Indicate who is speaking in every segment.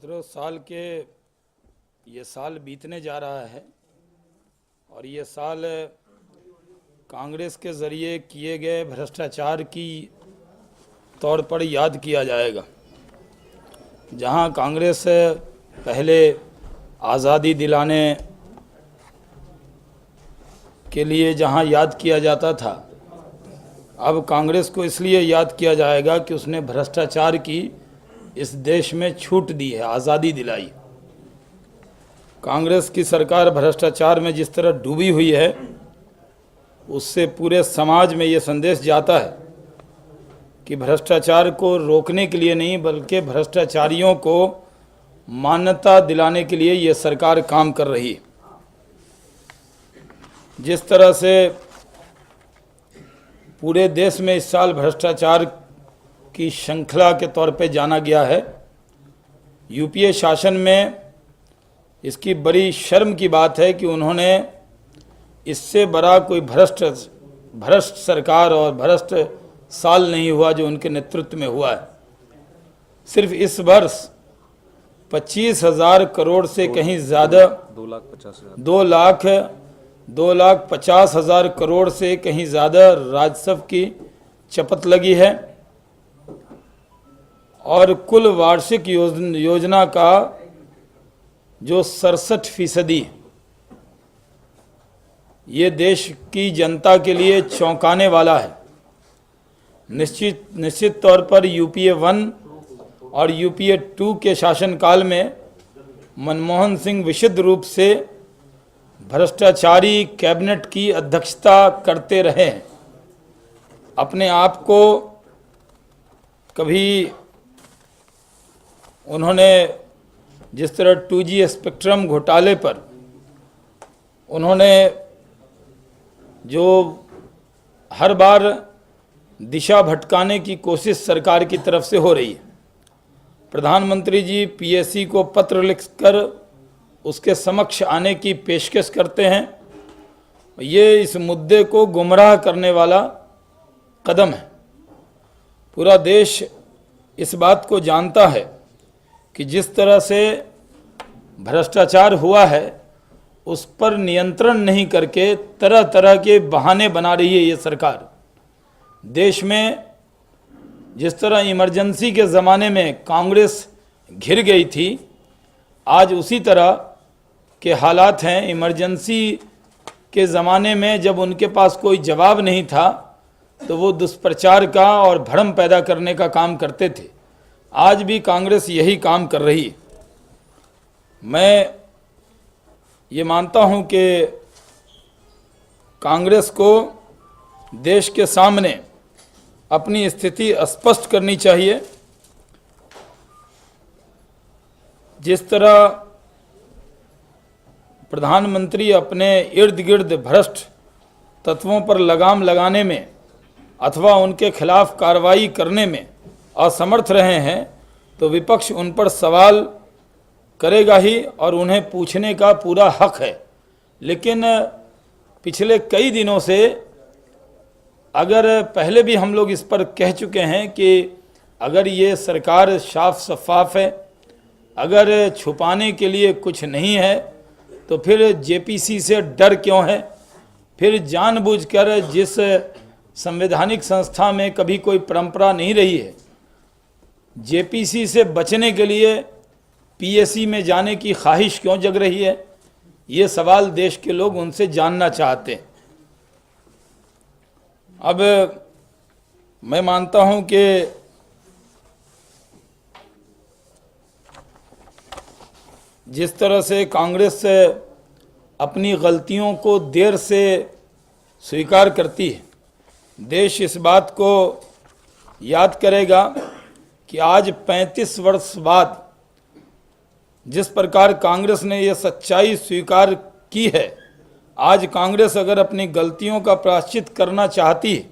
Speaker 1: मित्रों, ये साल बीतने जा रहा है और ये साल कांग्रेस के ज़रिए किए गए भ्रष्टाचार की तौर पर याद किया जाएगा। जहां कांग्रेस पहले आज़ादी दिलाने के लिए जहां याद किया जाता था, अब कांग्रेस को इसलिए याद किया जाएगा कि उसने भ्रष्टाचार की इस देश में छूट दी है, आज़ादी दिलाई। कांग्रेस की सरकार भ्रष्टाचार में जिस तरह डूबी हुई है, उससे पूरे समाज में ये संदेश जाता है कि भ्रष्टाचार को रोकने के लिए नहीं बल्कि भ्रष्टाचारियों को मान्यता दिलाने के लिए ये सरकार काम कर रही है। जिस तरह से पूरे देश में इस साल भ्रष्टाचार की श्रृंखला के तौर पे जाना गया है, यूपीए शासन में इसकी बड़ी शर्म की बात है कि उन्होंने इससे बड़ा कोई भ्रष्ट सरकार और भ्रष्ट साल नहीं हुआ जो उनके नेतृत्व में हुआ है। सिर्फ इस वर्ष 25,000 करोड़ से कहीं ज़्यादा 2,50,000 करोड़ से कहीं ज़्यादा राजस्व की चपत लगी है और कुल वार्षिक योजना का जो 67% ये देश की जनता के लिए चौंकाने वाला है। निश्चित तौर पर यूपीए 1 और यूपीए 2 के शासनकाल में मनमोहन सिंह विशुद्ध रूप से भ्रष्टाचारी कैबिनेट की अध्यक्षता करते रहे हैं। अपने आप को कभी उन्होंने जिस तरह 2G स्पेक्ट्रम घोटाले पर उन्होंने जो हर बार दिशा भटकाने की कोशिश सरकार की तरफ से हो रही है, प्रधानमंत्री जी पीएससी को पत्र लिखकर उसके समक्ष आने की पेशकश करते हैं। ये इस मुद्दे को गुमराह करने वाला कदम है। पूरा देश इस बात को जानता है कि जिस तरह से भ्रष्टाचार हुआ है उस पर नियंत्रण नहीं करके तरह तरह के बहाने बना रही है ये सरकार। देश में जिस तरह इमरजेंसी के ज़माने में कांग्रेस घिर गई थी, आज उसी तरह के हालात हैं। इमरजेंसी के ज़माने में जब उनके पास कोई जवाब नहीं था तो वो दुष्प्रचार का और भ्रम पैदा करने का काम करते थे। आज भी कांग्रेस यही काम कर रही है। मैं ये मानता हूं कि कांग्रेस को देश के सामने अपनी स्थिति स्पष्ट करनी चाहिए। जिस तरह प्रधानमंत्री अपने इर्द गिर्द भ्रष्ट तत्वों पर लगाम लगाने में अथवा उनके खिलाफ कार्रवाई करने में असमर्थ रहे हैं तो विपक्ष उन पर सवाल करेगा ही और उन्हें पूछने का पूरा हक है। लेकिन पिछले कई दिनों से, अगर पहले भी हम लोग इस पर कह चुके हैं कि अगर ये सरकार साफ शफाफ है, अगर छुपाने के लिए कुछ नहीं है तो फिर जेपीसी से डर क्यों है? फिर जानबूझकर जिस संवैधानिक संस्था में कभी कोई परंपरा नहीं रही है, जेपीसी से बचने के लिए पीएससी में जाने की ख्वाहिश क्यों जग रही है? ये सवाल देश के लोग उनसे जानना चाहते हैं। अब मैं मानता हूं कि जिस तरह से कांग्रेस अपनी गलतियों को देर से स्वीकार करती है, देश इस बात को याद करेगा कि आज 35 वर्ष बाद जिस प्रकार कांग्रेस ने यह सच्चाई स्वीकार की है, आज कांग्रेस अगर अपनी गलतियों का प्रायश्चित करना चाहती है,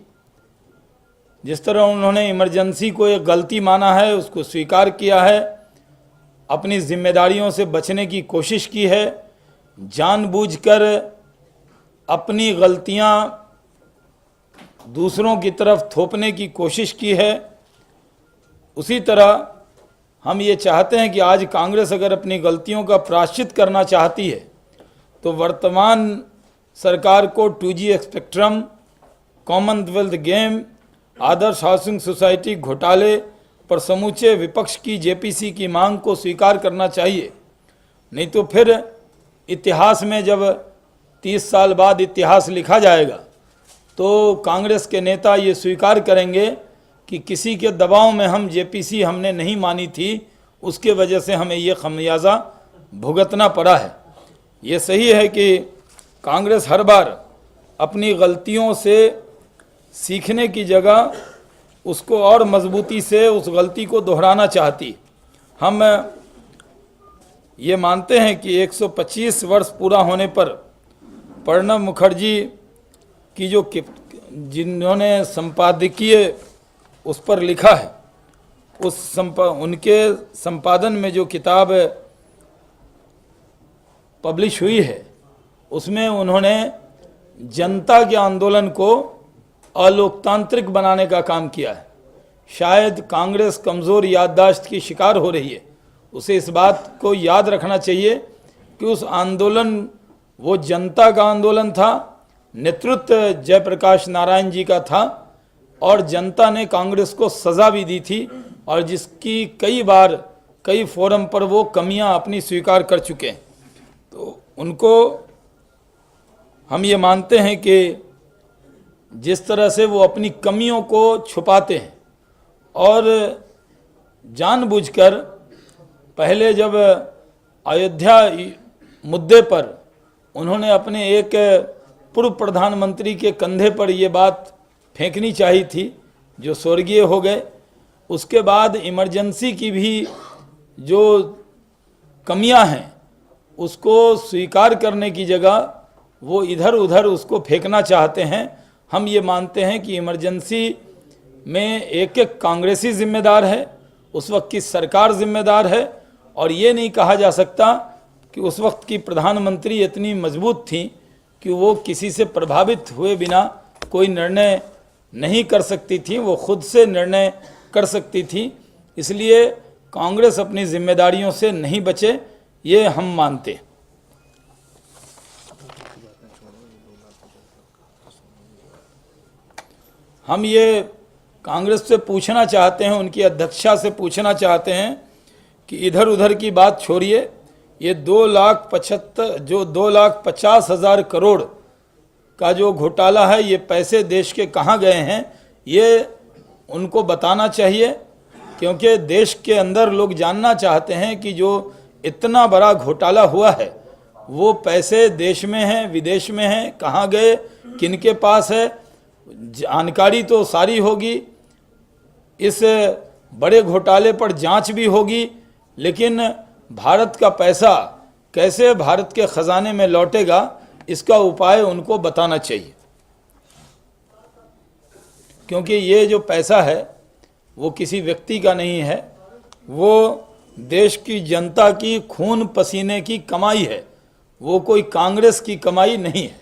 Speaker 1: जिस तरह उन्होंने इमरजेंसी को एक गलती माना है, उसको स्वीकार किया है, अपनी जिम्मेदारियों से बचने की कोशिश की है, जानबूझकर अपनी गलतियां दूसरों की तरफ थोपने की कोशिश की है, उसी तरह हम ये चाहते हैं कि आज कांग्रेस अगर अपनी गलतियों का प्रायश्चित करना चाहती है तो वर्तमान सरकार को 2G स्पेक्ट्रम, कॉमनवेल्थ गेम, आदर्श हाउसिंग सोसाइटी घोटाले पर समूचे विपक्ष की जेपीसी की मांग को स्वीकार करना चाहिए। नहीं तो फिर इतिहास में जब 30 साल बाद इतिहास लिखा जाएगा तो कांग्रेस के नेता ये स्वीकार करेंगे कि किसी के दबाव में हम जेपीसी हमने नहीं मानी थी, उसके वजह से हमें ये खमियाजा भुगतना पड़ा है। ये सही है कि कांग्रेस हर बार अपनी गलतियों से सीखने की जगह उसको और मजबूती से उस गलती को दोहराना चाहती। हम ये मानते हैं कि 125 वर्ष पूरा होने पर प्रणब मुखर्जी की जो जिन्होंने संपादकीय उस पर लिखा है, उनके संपादन में जो किताब पब्लिश हुई है उसमें उन्होंने जनता के आंदोलन को अलोकतांत्रिक बनाने का काम किया है। शायद कांग्रेस कमज़ोर याददाश्त की शिकार हो रही है, उसे इस बात को याद रखना चाहिए कि उस आंदोलन वो जनता का आंदोलन था, नेतृत्व जयप्रकाश नारायण जी का था और जनता ने कांग्रेस को सज़ा भी दी थी और जिसकी कई बार कई फोरम पर वो कमियां अपनी स्वीकार कर चुके हैं। तो उनको हम ये मानते हैं कि जिस तरह से वो अपनी कमियों को छुपाते हैं और जानबूझकर, पहले जब अयोध्या मुद्दे पर उन्होंने अपने एक पूर्व प्रधानमंत्री के कंधे पर ये बात फेंकनी चाहिए थी जो स्वर्गीय हो गए, उसके बाद इमरजेंसी की भी जो कमियां हैं उसको स्वीकार करने की जगह वो इधर उधर उसको फेंकना चाहते हैं। हम ये मानते हैं कि इमरजेंसी में एक एक कांग्रेसी जिम्मेदार है, उस वक्त की सरकार जिम्मेदार है और ये नहीं कहा जा सकता कि उस वक्त की प्रधानमंत्री इतनी मजबूत थी कि वो किसी से प्रभावित हुए बिना कोई निर्णय नहीं कर सकती थी, वो खुद से निर्णय कर सकती थी। इसलिए कांग्रेस अपनी जिम्मेदारियों से नहीं बचे, ये हम मानते हैं। हम ये कांग्रेस से पूछना चाहते हैं, उनकी अध्यक्षा से पूछना चाहते हैं कि इधर उधर की बात छोड़िए, ये 2,50,000 करोड़ का जो घोटाला है, ये पैसे देश के कहाँ गए हैं ये उनको बताना चाहिए, क्योंकि देश के अंदर लोग जानना चाहते हैं कि जो इतना बड़ा घोटाला हुआ है वो पैसे देश में हैं, विदेश में हैं, कहाँ गए, किनके पास है, जानकारी तो सारी होगी। इस बड़े घोटाले पर जांच भी होगी, लेकिन भारत का पैसा कैसे भारत के खजाने में लौटेगा इसका उपाय उनको बताना चाहिए, क्योंकि ये जो पैसा है वो किसी व्यक्ति का नहीं है, वो देश की जनता की खून पसीने की कमाई है, वो कोई कांग्रेस की कमाई नहीं है।